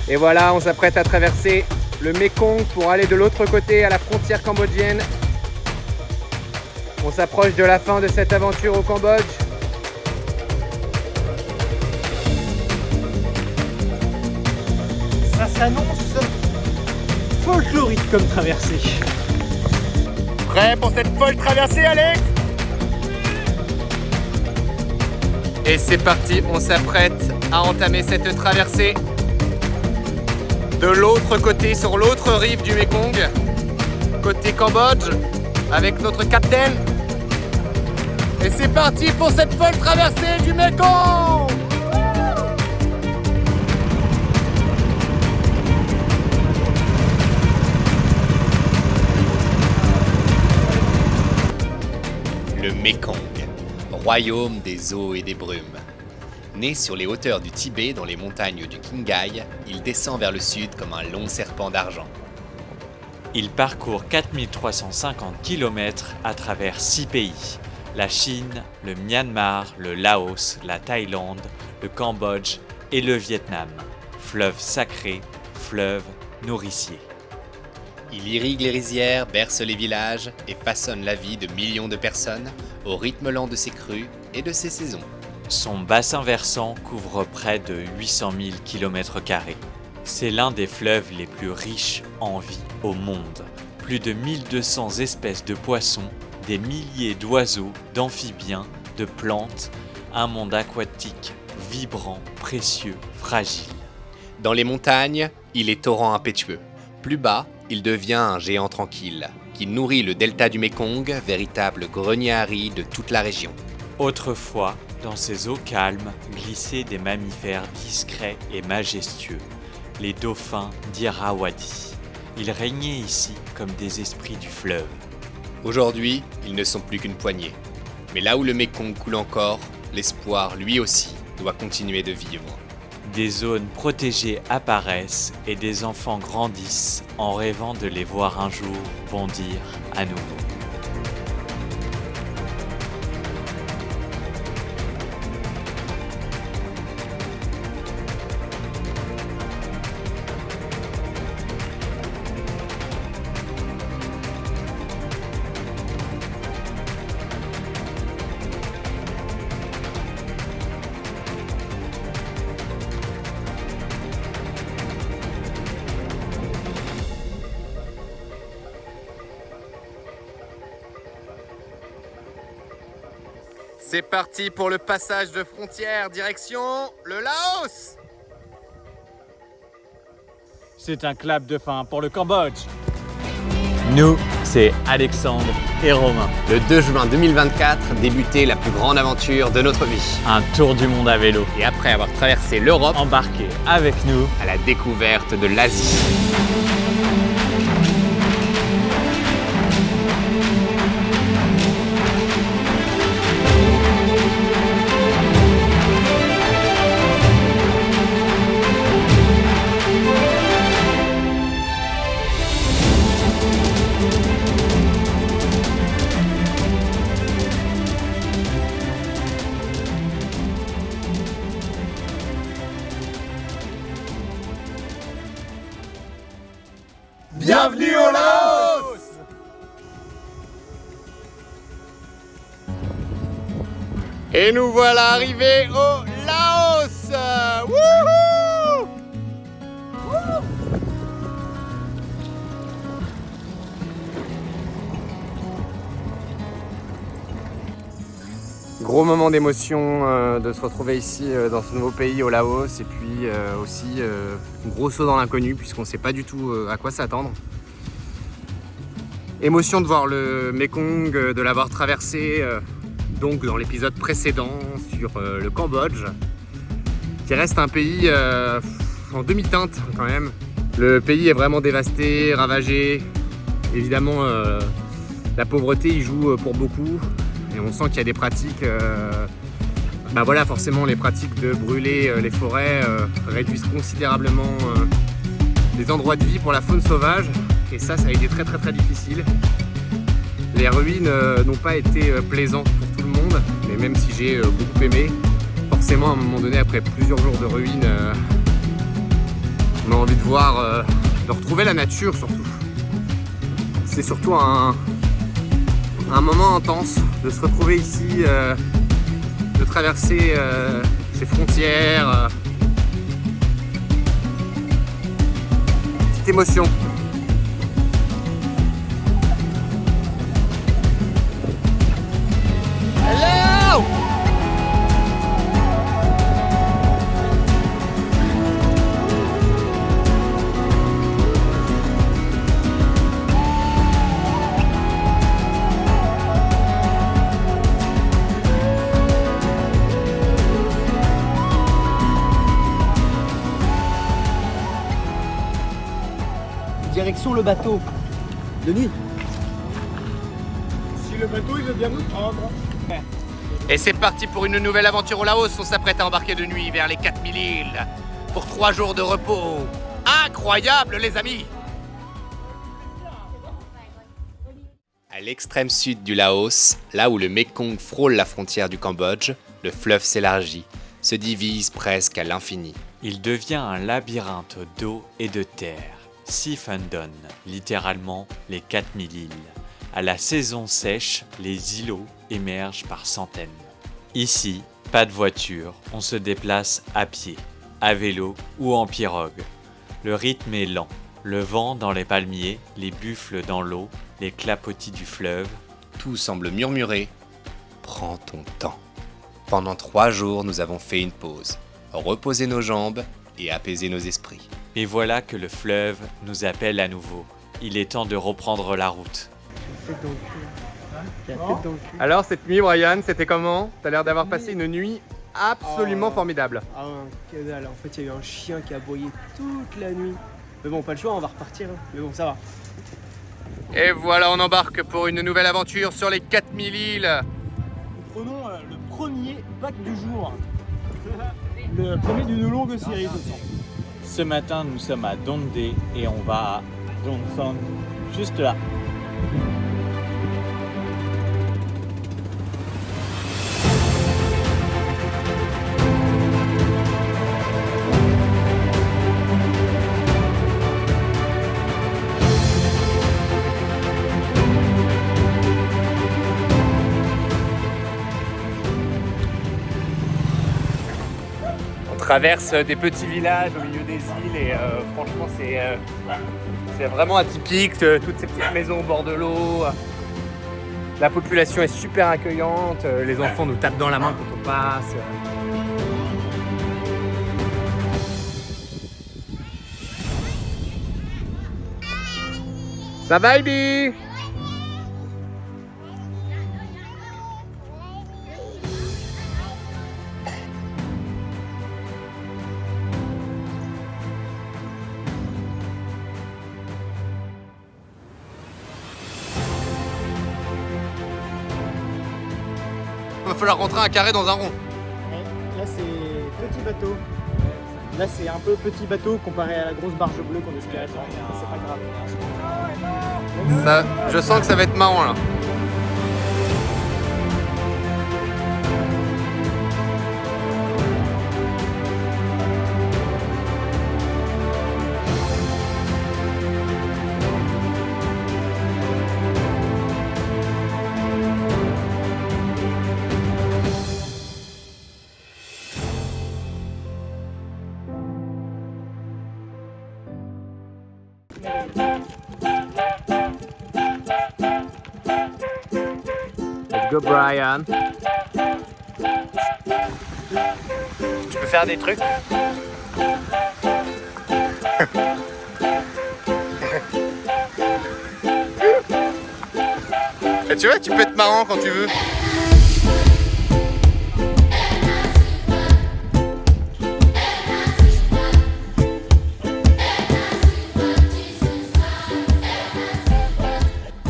Et voilà, on s'apprête à traverser le Mekong pour aller de l'autre côté à la frontière cambodgienne. On s'approche de la fin de cette aventure au Cambodge. Ça s'annonce folklorique comme traversée. Prêt pour cette folle traversée, Alex? Et c'est parti, on s'apprête à entamer cette traversée de l'autre côté, sur l'autre rive du Mekong, côté Cambodge, avec notre capitaine. Et c'est parti pour cette folle traversée du Mekong! Le Mekong, royaume des eaux et des brumes. Né sur les hauteurs du Tibet dans les montagnes du Qinghai, il descend vers le sud comme un long serpent d'argent. Il parcourt 4350 km à travers 6 pays. La Chine, le Myanmar, le Laos, la Thaïlande, le Cambodge et le Vietnam. Fleuve sacré, fleuve nourricier. Il irrigue les rizières, berce les villages et façonne la vie de millions de personnes au rythme lent de ses crues et de ses saisons. Son bassin versant couvre près de 800 000 km². C'est l'un des fleuves les plus riches en vie au monde. Plus de 1200 espèces de poissons, des milliers d'oiseaux, d'amphibiens, de plantes, un monde aquatique vibrant, précieux, fragile. Dans les montagnes, il est torrent impétueux. Plus bas, il devient un géant tranquille, qui nourrit le delta du Mekong, véritable grenier aride de toute la région. Autrefois, dans ces eaux calmes, glissaient des mammifères discrets et majestueux, les dauphins d'Irrawaddy. Ils régnaient ici comme des esprits du fleuve. Aujourd'hui, ils ne sont plus qu'une poignée. Mais là où le Mekong coule encore, l'espoir, lui aussi, doit continuer de vivre. Des zones protégées apparaissent et des enfants grandissent en rêvant de les voir un jour bondir à nouveau. C'est parti pour le passage de frontière, direction le Laos. C'est un clap de fin pour le Cambodge. Nous, c'est Alexandre et Romain. Le 2 juin 2024 débutait la plus grande aventure de notre vie. Un tour du monde à vélo. Et après avoir traversé l'Europe, Embarquez avec nous à la découverte de l'Asie. Bienvenue au Laos! Et nous voilà arrivés au Laos! Wouhou! Gros moment d'émotion de se retrouver ici dans ce nouveau pays au Laos, et puis aussi gros saut dans l'inconnu puisqu'on ne sait pas du tout à quoi s'attendre. Émotion de voir le Mekong, de l'avoir traversé donc dans l'épisode précédent sur le Cambodge, qui reste un pays en demi-teinte quand même. Le pays est vraiment dévasté, ravagé. Évidemment, la pauvreté y joue pour beaucoup. Et on sent qu'il y a des pratiques, forcément les pratiques de brûler les forêts réduisent considérablement les endroits de vie pour la faune sauvage. Et ça a été très très très difficile. Les ruines n'ont pas été plaisantes pour tout le monde, mais même si j'ai beaucoup aimé, forcément à un moment donné, après plusieurs jours de ruines, On a envie de voir, de retrouver la nature surtout. C'est surtout un moment intense de se retrouver ici, de traverser ces frontières. Petite émotion. Hello! Direction le bateau. De nuit. Si le bateau il veut bien nous prendre. Et c'est parti pour une nouvelle aventure au Laos. On s'apprête à embarquer de nuit vers les 4000 îles pour 3 jours de repos. Incroyable les amis! À l'extrême sud du Laos, là où le Mékong frôle la frontière du Cambodge, le fleuve s'élargit, se divise presque à l'infini. Il devient un labyrinthe d'eau et de terre. Siphandon, littéralement les 4000 îles. À la saison sèche, les îlots émergent par centaines. Ici, pas de voiture, on se déplace à pied, à vélo ou en pirogue. Le rythme est lent. Le vent dans les palmiers, les buffles dans l'eau, les clapotis du fleuve. Tout semble murmurer. Prends ton temps. Pendant 3 jours, nous avons fait une pause, reposé nos jambes et apaisé nos esprits. Et voilà que le fleuve nous appelle à nouveau. Il est temps de reprendre la route. Alors cette nuit Brian, c'était comment? T'as l'air d'avoir passé une nuit absolument formidable. Ah ouais, que dalle. En fait, il y a eu un chien qui a aboyé toute la nuit. Mais bon, pas le choix, on va repartir. Hein. Mais bon, ça va. Et voilà, on embarque pour une nouvelle aventure sur les 4000 îles. Nous prenons le premier bac du jour. Le premier d'une longue série de 100. Ce matin, nous sommes à Dongde et on va à Dongson, juste là. On traverse des petits villages au milieu des îles et franchement c'est vraiment atypique, toutes ces petites maisons au bord de l'eau. La population est super accueillante, les enfants nous tapent dans la main quand on passe. Ça va Ibi? Il va falloir rentrer un carré dans un rond. Là, c'est petit bateau. Là, c'est un peu petit bateau comparé à la grosse barge bleue qu'on espérait prendre. Mais c'est pas grave. Ça, je sens que ça va être marrant là. Let's go Brian. Tu peux faire des trucs? Et tu vois, tu peux être marrant quand tu veux.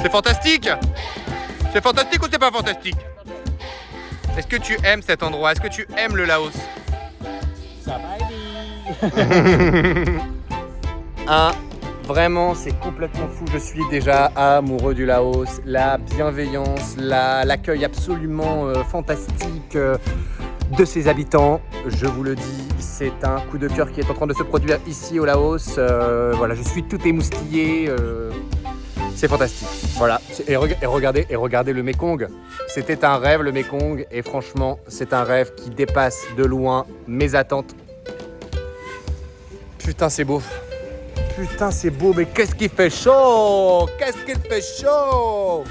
C'est fantastique! C'est fantastique ou c'est pas fantastique? Est-ce que tu aimes cet endroit? Est-ce que tu aimes le Laos? Ça va aller. Vraiment, c'est complètement fou. Je suis déjà amoureux du Laos. La bienveillance, l'accueil absolument fantastique. de ses habitants. Je vous le dis, c'est un coup de cœur qui est en train de se produire ici au Laos. Voilà, je suis tout émoustillé. C'est fantastique. Voilà. Et regardez le Mekong. C'était un rêve, le Mekong. Et franchement, c'est un rêve qui dépasse de loin mes attentes. Putain, c'est beau. Putain, c'est beau. Mais qu'est-ce qui fait chaud? Qu'est-ce qui fait chaud?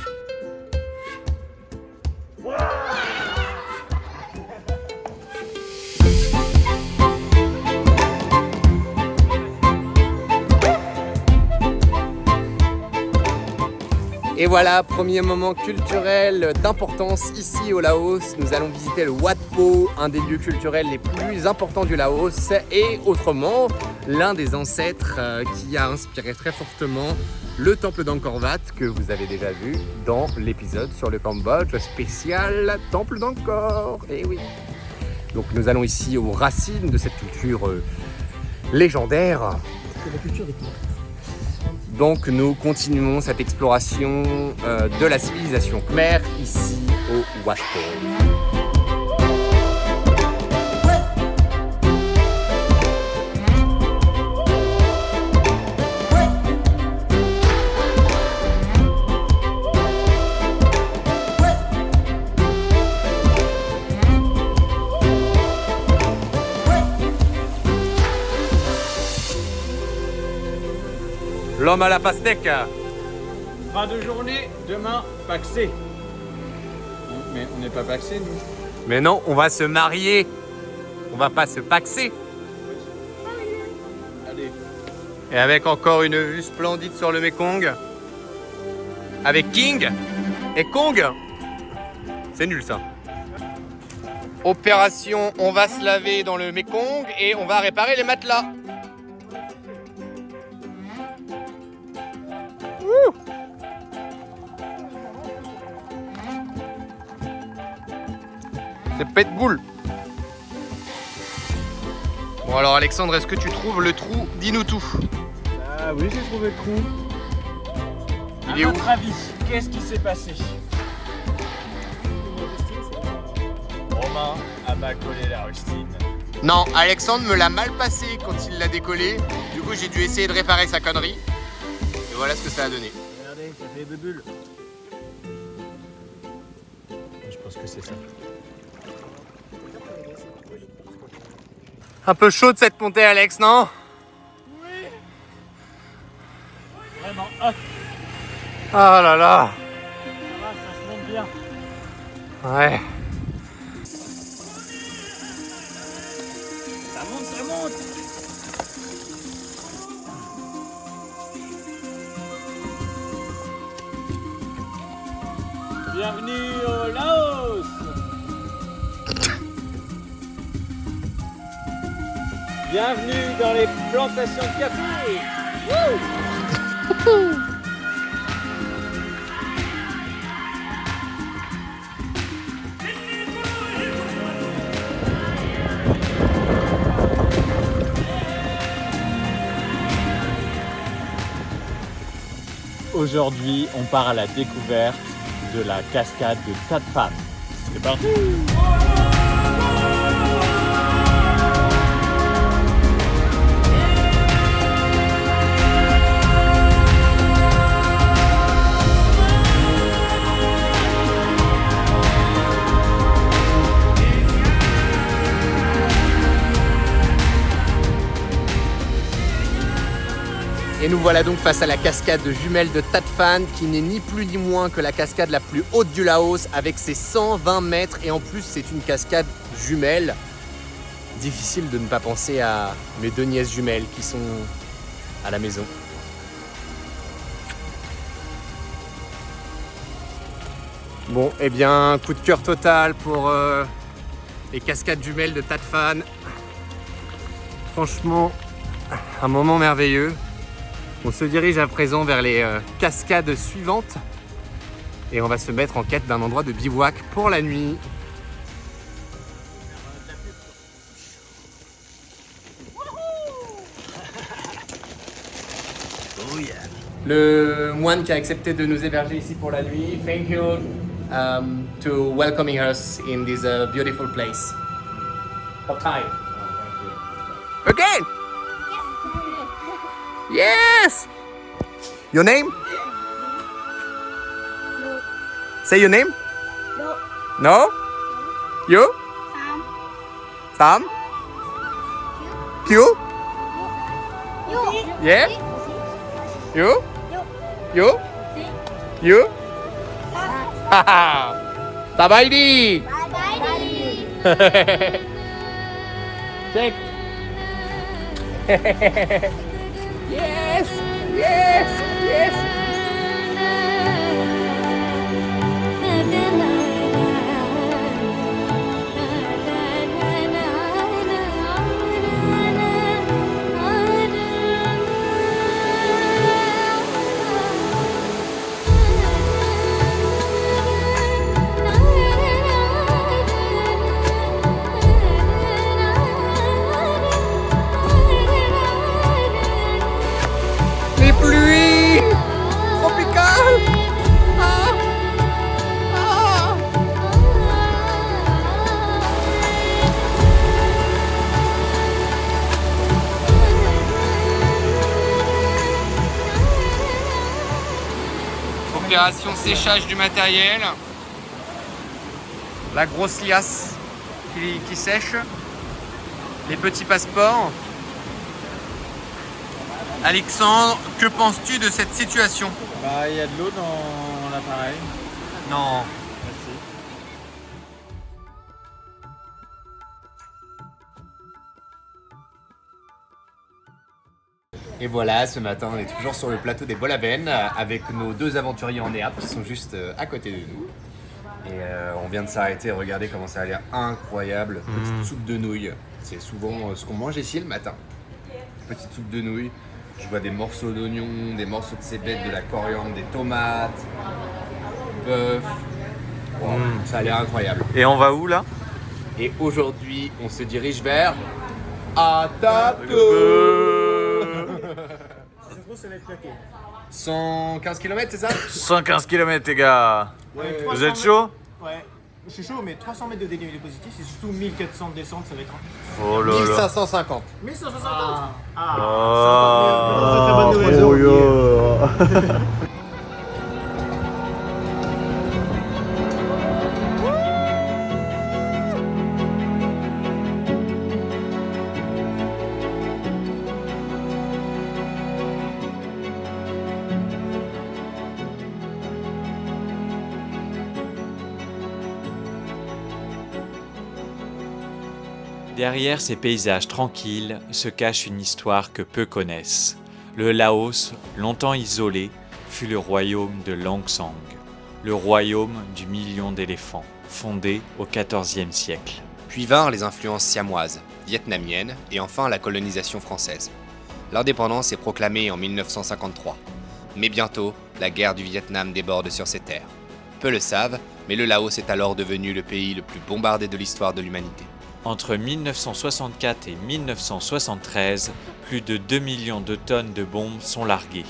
Et voilà, premier moment culturel d'importance ici au Laos. Nous allons visiter le Wat Po, un des lieux culturels les plus importants du Laos. Et autrement, l'un des ancêtres qui a inspiré très fortement le temple d'Angkor Wat que vous avez déjà vu dans l'épisode sur le Cambodge spécial temple d'Angkor. Et oui. Donc nous allons ici aux racines de cette culture légendaire. C'est la culture des clés. Donc nous continuons cette exploration de la civilisation khmer ici au Wat Po. L'homme à la pastèque. Fin de journée, demain, paxé. Mais on n'est pas paxé, nous. Mais non, on va se marier. On va pas se paxer. Allez. Et avec encore une vue splendide sur le Mekong. Avec King et Kong. C'est nul ça. Opération, on va se laver dans le Mekong et on va réparer les matelas. C'est pète-boule. Bon alors Alexandre, est-ce que tu trouves le trou? Dis-nous tout. Ah oui, j'ai trouvé le trou. Il est où? À votre avis, qu'est-ce qui s'est passé? Romain a mal collé la rustine. Non, Alexandre me l'a mal passé quand il l'a décollé. Du coup, j'ai dû essayer de réparer sa connerie. Et voilà ce que ça a donné. Regardez, ça fait des bulles. Je pense que c'est ça. Un peu chaud de cette montée, Alex, non? Vraiment hot. Ah là là. Ça va, ça se monte bien. Ouais. Ça monte, ça monte. Bienvenue au Laos. Bienvenue dans les plantations de café. Wouh. Aujourd'hui, on part à la découverte de la cascade de That Fan. C'est parti! Et nous voilà donc face à la cascade jumelle de That Fan, qui n'est ni plus ni moins que la cascade la plus haute du Laos, avec ses 120 mètres. Et en plus, c'est une cascade jumelle. Difficile de ne pas penser à mes deux nièces jumelles qui sont à la maison. Bon, eh bien, coup de cœur total pour les cascades jumelles de That Fan. Franchement, un moment merveilleux. On se dirige à présent vers les cascades suivantes et on va se mettre en quête d'un endroit de bivouac pour la nuit. Le moine qui a accepté de nous héberger ici pour la nuit, thank you to welcoming us in this beautiful place. Thai. Again! Yes! Your name? Say your name? No? You? Sam? Q? Yeah? You? You? You? Haha! Sabaidi! Check! Yes! Yes! Yes! Les pluies tropicales. Ah. Ah. Opération séchage du matériel. La grosse liasse qui sèche. Les petits passeports. Alexandre, que penses-tu de cette situation? Bah, il y a de l'eau dans l'appareil. Non. Merci. Et voilà, ce matin, on est toujours sur le plateau des Bolaven avec nos deux aventuriers en herbe qui sont juste à côté de nous. Et on vient de s'arrêter et regarder comment ça a l'air incroyable. Petite soupe de nouilles. C'est souvent ce qu'on mange ici le matin. Petite soupe de nouilles. Je vois des morceaux d'oignons, des morceaux de cébettes, de la coriandre, des tomates, bœuf. Wow, ça a l'air incroyable. Et on va où là? Et aujourd'hui, on se dirige vers Atapu. Ça se trouve, ça va être claqué. 115 km, c'est ça? 115 km les gars. Ouais, Vous 300 êtes chaud? Ouais. Je suis chaud, mais 300 mètres de dénivelé positif, c'est surtout 1400 de descente, ça va être un... Oh là là. 1550. 1150. Oh, c'est très bonne nouvelle. Derrière ces paysages tranquilles se cache une histoire que peu connaissent. Le Laos, longtemps isolé, fut le royaume de Lhongsang, le royaume du million d'éléphants, fondé au XIVe siècle. Puis vinrent les influences siamoises, vietnamiennes et enfin la colonisation française. L'indépendance est proclamée en 1953. Mais bientôt, la guerre du Vietnam déborde sur ces terres. Peu le savent, mais le Laos est alors devenu le pays le plus bombardé de l'histoire de l'humanité. Entre 1964 et 1973, plus de 2 millions de tonnes de bombes sont larguées.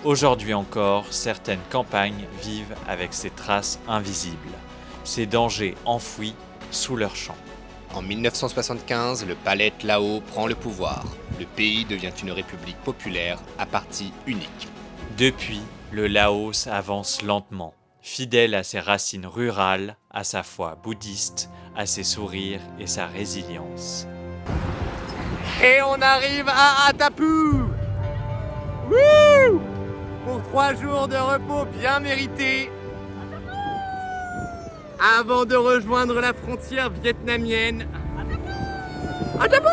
Aujourd'hui encore, certaines campagnes vivent avec ces traces invisibles, ces dangers enfouis sous leurs champs. En 1975, le palais Tlao prend le pouvoir. Le pays devient une république populaire à parti unique. Depuis, le Laos avance lentement, fidèle à ses racines rurales, à sa foi bouddhiste, à ses sourires et sa résilience. Et on arrive à Atapu. Wouh! Pour 3 jours de repos bien mérités. Avant de rejoindre la frontière vietnamienne. Atapu!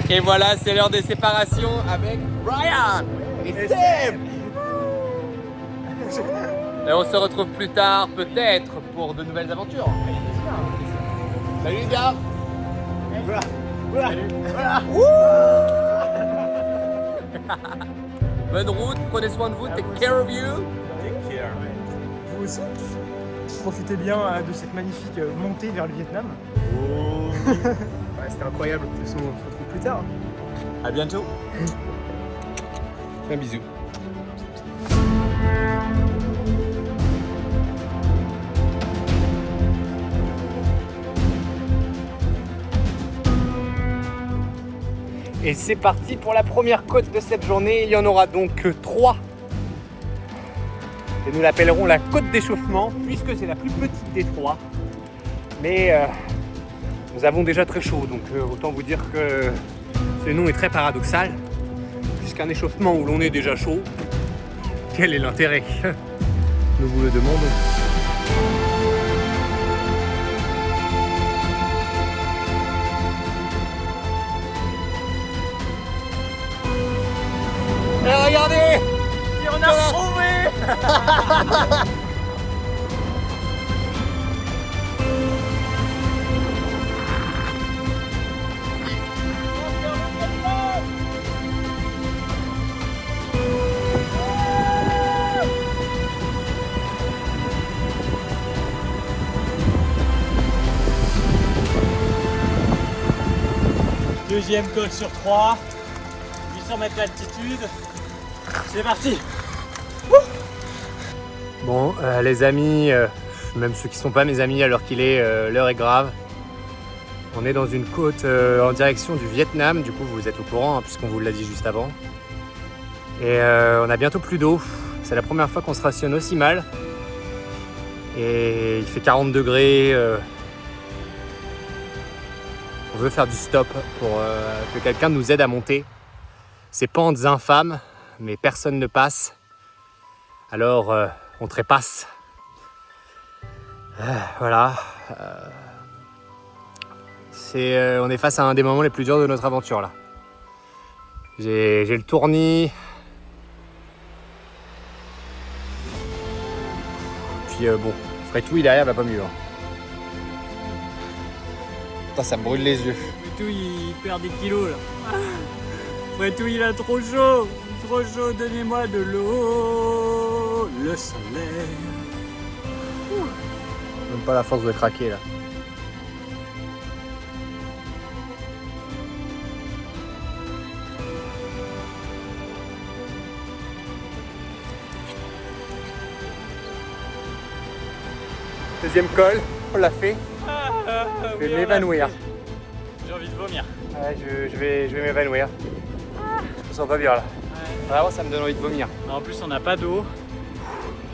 Et voilà, c'est l'heure des séparations avec Brian et Seb. Et on se retrouve plus tard, peut-être, pour de nouvelles aventures. Salut les gars! Bonne route, prenez soin de vous, take care of you. Vous aussi. Profitez bien de cette magnifique montée vers le Vietnam. Ouais, c'était incroyable. De toute façon, on se retrouve plus tard. À bientôt. Un bisou. Et c'est parti pour la première côte de cette journée. Il y en aura donc 3. Et nous l'appellerons la côte d'échauffement, puisque c'est la plus petite des 3. Mais nous avons déjà très chaud, donc autant vous dire que ce nom est très paradoxal. Puisqu'un échauffement où l'on est déjà chaud, quel est l'intérêt? Nous vous le demandons. Et regardez! Et on a retrouvé. Deuxième col sur 3, 800 mètres d'altitude. C'est parti. Bon, les amis, même ceux qui ne sont pas mes amis alors qu'il est, l'heure est grave. On est dans une côte en direction du Vietnam, du coup vous êtes au courant hein, puisqu'on vous l'a dit juste avant. Et on a bientôt plus d'eau, c'est la première fois qu'on se rationne aussi mal. Et il fait 40 degrés. On veut faire du stop pour que quelqu'un nous aide à monter. Ces pentes infâmes, mais personne ne passe. Alors on trépasse. Voilà. On est face à un des moments les plus durs de notre aventure là. J'ai le tournis. Puis bon, Frétouille derrière va pas mieux. Hein. Putain, ça me brûle les yeux. Frétouille il perd des kilos là. Frétouille il a trop chaud, donnez-moi de l'eau, le soleil. Même pas la force de craquer là. Deuxième col, on l'a fait. Je vais m'évanouir. J'ai envie de vomir. Ouais, je vais m'évanouir. Je me sens pas bien là. Vraiment, ça me donne envie de vomir. En plus, on n'a pas d'eau.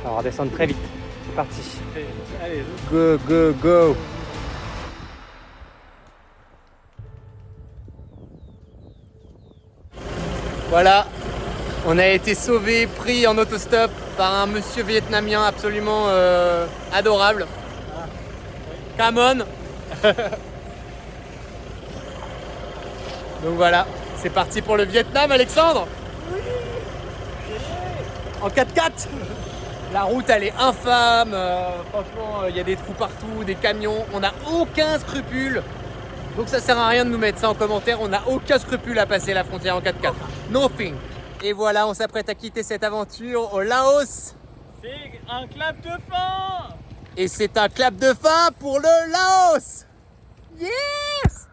On va redescendre très vite. C'est parti. Allez, Go, go, go. Voilà, on a été sauvé, pris en autostop par un monsieur vietnamien absolument adorable. Come on. Donc voilà, c'est parti pour le Vietnam, Alexandre. Oui. En 4x4. La route elle est infâme, franchement il y a des trous partout, des camions, on n'a aucun scrupule. Donc ça sert à rien de nous mettre ça en commentaire, on n'a aucun scrupule à passer la frontière en 4x4. Nothing. Et voilà, on s'apprête à quitter cette aventure au Laos. c'est un clap de fin. Et c'est un clap de fin pour le Laos. Yes!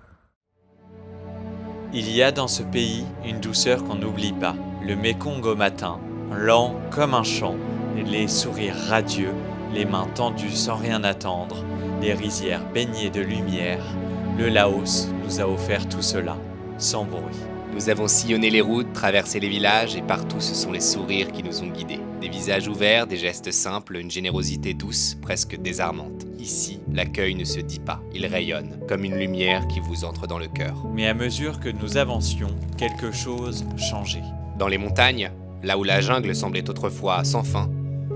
Il y a dans ce pays une douceur qu'on n'oublie pas. Le Mékong au matin, lent comme un chant, les sourires radieux, les mains tendues sans rien attendre, les rizières baignées de lumière. Le Laos nous a offert tout cela, sans bruit. Nous avons sillonné les routes, traversé les villages et partout ce sont les sourires qui nous ont guidés. Des visages ouverts, des gestes simples, une générosité douce, presque désarmante. Ici, l'accueil ne se dit pas, il rayonne, comme une lumière qui vous entre dans le cœur. Mais à mesure que nous avancions, quelque chose changeait. Dans les montagnes, là où la jungle semblait autrefois sans fin,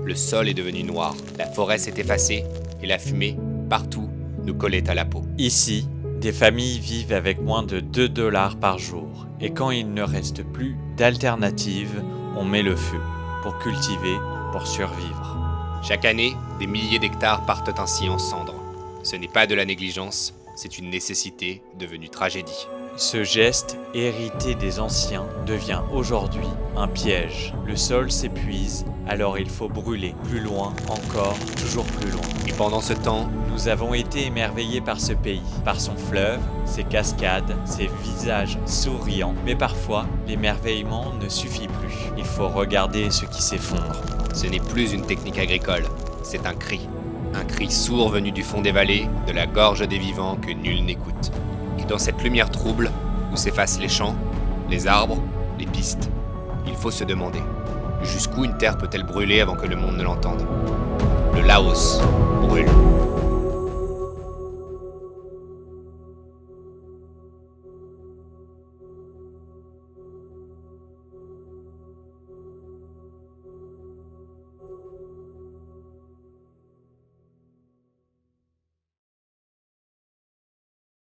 le sol est devenu noir, la forêt s'est effacée et la fumée, partout, nous collait à la peau. Ici, des familles vivent avec moins de 2 $ par jour. Et quand il ne reste plus d'alternative, on met le feu pour cultiver, pour survivre. Chaque année, des milliers d'hectares partent ainsi en cendres. Ce n'est pas de la négligence, c'est une nécessité devenue tragédie. Ce geste, hérité des anciens, devient aujourd'hui un piège. Le sol s'épuise, alors il faut brûler. Plus loin, encore, toujours plus loin. Et pendant ce temps, Nous avons été émerveillés par ce pays, par son fleuve, ses cascades, ses visages souriants. Mais parfois, l'émerveillement ne suffit plus. Il faut regarder ce qui s'effondre. ce n'est plus une technique agricole, c'est un cri. Un cri sourd venu du fond des vallées, de la gorge des vivants que nul n'écoute. Et dans cette lumière trouble, où s'effacent les champs, Les arbres, les pistes. Il faut se demander, jusqu'où une terre peut-elle brûler avant que le monde ne l'entende? Le Laos brûle.